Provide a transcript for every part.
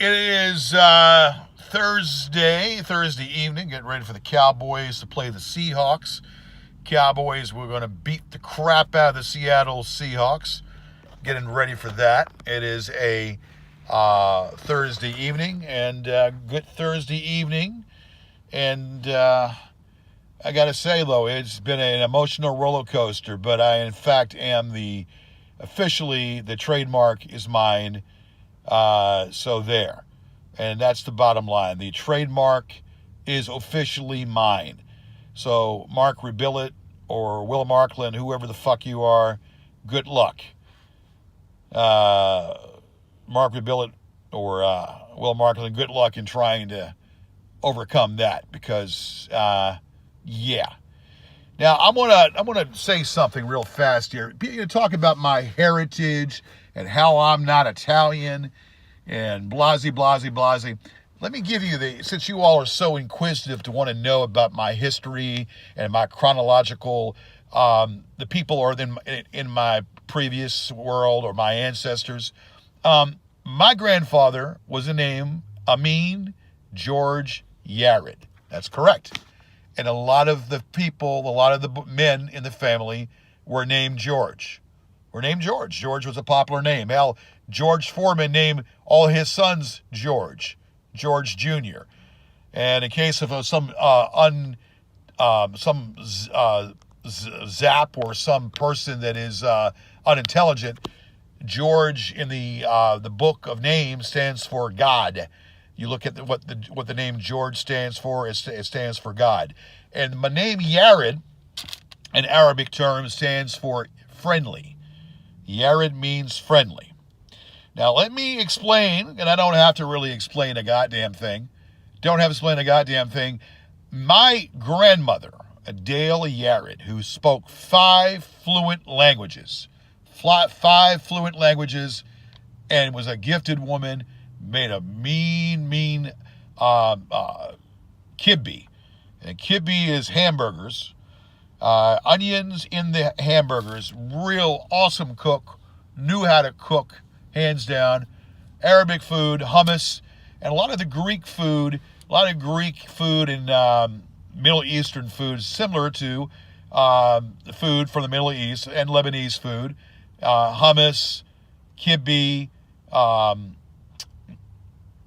It is Thursday evening, getting ready for the Cowboys to play the Seahawks. Cowboys, we're going to beat the crap out of the Seattle Seahawks. Getting ready for that. It is a Thursday evening, and good Thursday evening. And I got to say, though, it's been an emotional roller coaster, but I, in fact, am officially the trademark is mine. So there. And that's the bottom line. The trademark is officially mine. So Mark Rebillet or Will Marklin, whoever the fuck you are, good luck. Mark Rebillet or Will Marklin, good luck in trying to overcome that because, yeah. Now, I'm gonna say something real fast here. You're gonna talk about my heritage and how I'm not Italian and blasey. Let me give you since you all are so inquisitive to want to know about my history and my chronological, the people are in my previous world or my ancestors. My grandfather was named Amin George Yarid. That's correct. And a lot of the men in the family were named George. George was a popular name. Hell, George Foreman named all his sons George Jr. And in case of some zap or some person that is unintelligent, George in the book of names stands for God. You look at what the name George stands for. It stands for God. And my name Yarid, in Arabic terms, stands for friendly. Yarid means friendly. Now let me explain, and I don't have to really explain a goddamn thing. My grandmother, Adele Yarid, who spoke 5 fluent languages, and was a gifted woman, made a mean kibbe. And kibbe is hamburgers. Onions in the hamburgers. Real awesome cook. Knew how to cook, hands down. Arabic food, hummus, and a lot of Greek food and Middle Eastern food, similar to the food from the Middle East and Lebanese food. Hummus, kibbe,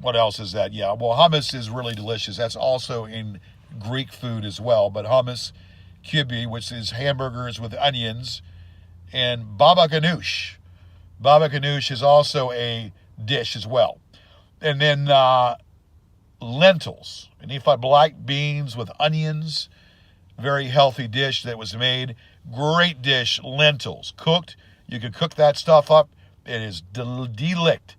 what else is that? Yeah, well, hummus is really delicious. That's also in Greek food as well. But hummus, kibbe, which is hamburgers with onions, and baba ganoush. Baba ganoush is also a dish as well. And then lentils. And if I black beans with onions, very healthy dish that was made. Great dish, lentils. Cooked. You can cook that stuff up. It is delicious.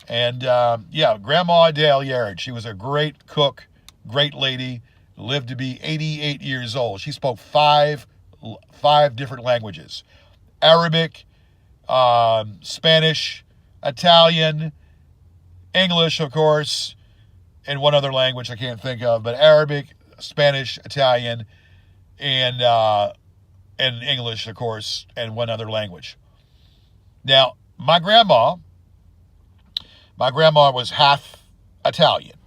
And Grandma Adele Yarid, she was a great cook, great lady, lived to be 88 years old. She spoke five different languages: Arabic, Spanish, Italian, English, of course, and one other language I can't think of, but Arabic, Spanish, Italian, and English, of course, and one other language. Now, my grandma was half Italian,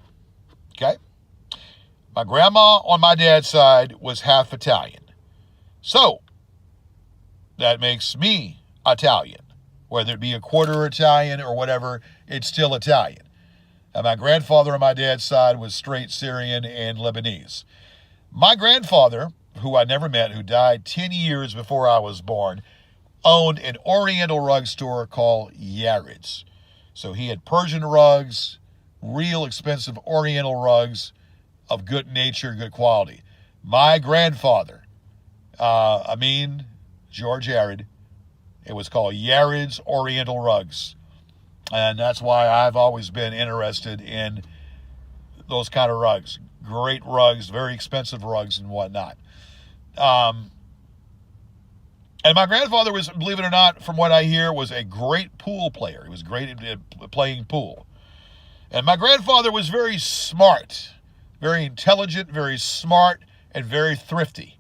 okay? My grandma on my dad's side was half Italian. So, that makes me Italian. Whether it be a quarter Italian or whatever, it's still Italian. And my grandfather on my dad's side was straight Syrian and Lebanese. My grandfather, who I never met, who died 10 years before I was born, owned an Oriental rug store called Yarid's. So he had Persian rugs, real expensive Oriental rugs of good nature, good quality. My grandfather, Amin George Yarid, it was called Yarid's Oriental Rugs. And that's why I've always been interested in those kind of rugs. Great rugs, very expensive rugs and whatnot. And my grandfather was, believe it or not, from what I hear, was a great pool player. He was great at playing pool. And my grandfather was very smart, very intelligent, very smart, and very thrifty.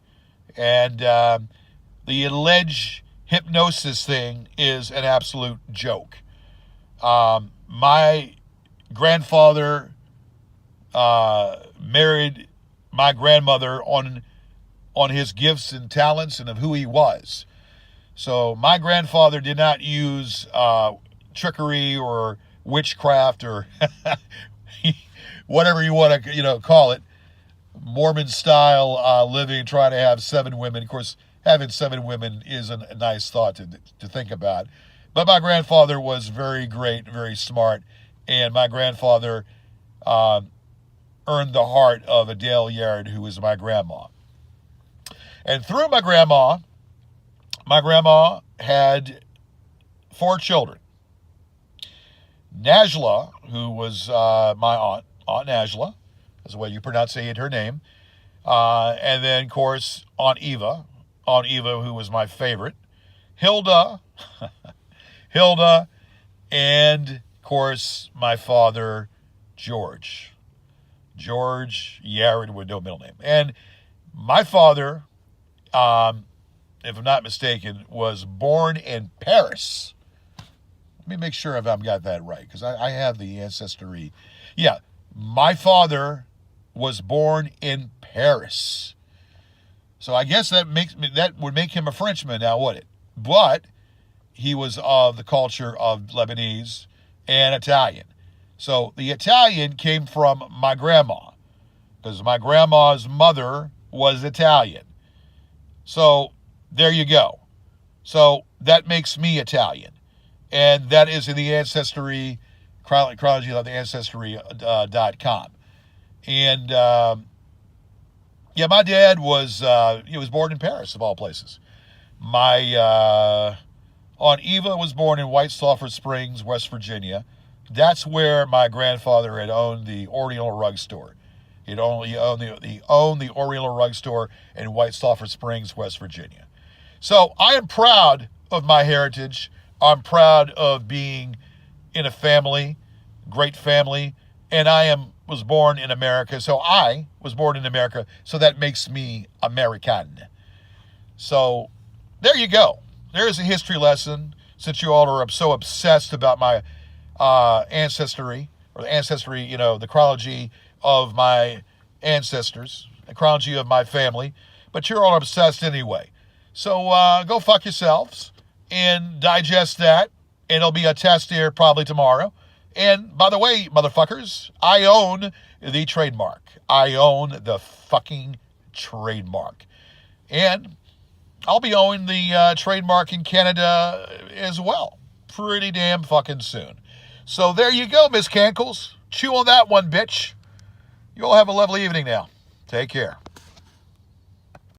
And the alleged hypnosis thing is an absolute joke. My grandfather married my grandmother on his gifts and talents and of who he was. So my grandfather did not use trickery or witchcraft or whatever you want to call it, Mormon style living, trying to have 7 women. Of course, having 7 women is a nice thought to think about. But my grandfather was very great, very smart, and my grandfather earned the heart of Adele Yarid, who was my grandma. And through my grandma had 4 children. Najla, who was my aunt Najla, is the way you pronunciate her name. And then, of course, Aunt Eva, who was my favorite. Hilda, and, of course, my father, George Yarid, with no middle name. And my father, if I'm not mistaken, was born in Paris. Let me make sure if I've got that right, because I have the ancestry. Yeah, my father was born in Paris. So I guess that would make him a Frenchman now, would it? But he was of the culture of Lebanese and Italian. So the Italian came from my grandma, because my grandma's mother was Italian. So there you go. So that makes me Italian. And that is in the Ancestry, chronology of the Ancestry.com. And, yeah, my dad was born in Paris, of all places. My Aunt Eva was born in White Sulphur Springs, West Virginia. That's where my grandfather had owned the Oriental Rug Store. He owned the Oriental Rug Store in White Sulphur Springs, West Virginia. So I am proud of my heritage. I'm proud of being in a family, great family, and was born in America. So I was born in America, so that makes me American. So there you go. There's a history lesson, since you all are so obsessed about my ancestry, or the ancestry, the chronology of my ancestors, the chronology of my family, but you're all obsessed anyway. So go fuck yourselves and digest that, and it'll be a test here probably tomorrow. And by the way, motherfuckers, I own the trademark. I own the fucking trademark. And I'll be owning the trademark in Canada as well, pretty damn fucking soon. So there you go, Miss Cankles. Chew on that one, bitch. You all have a lovely evening now. Take care.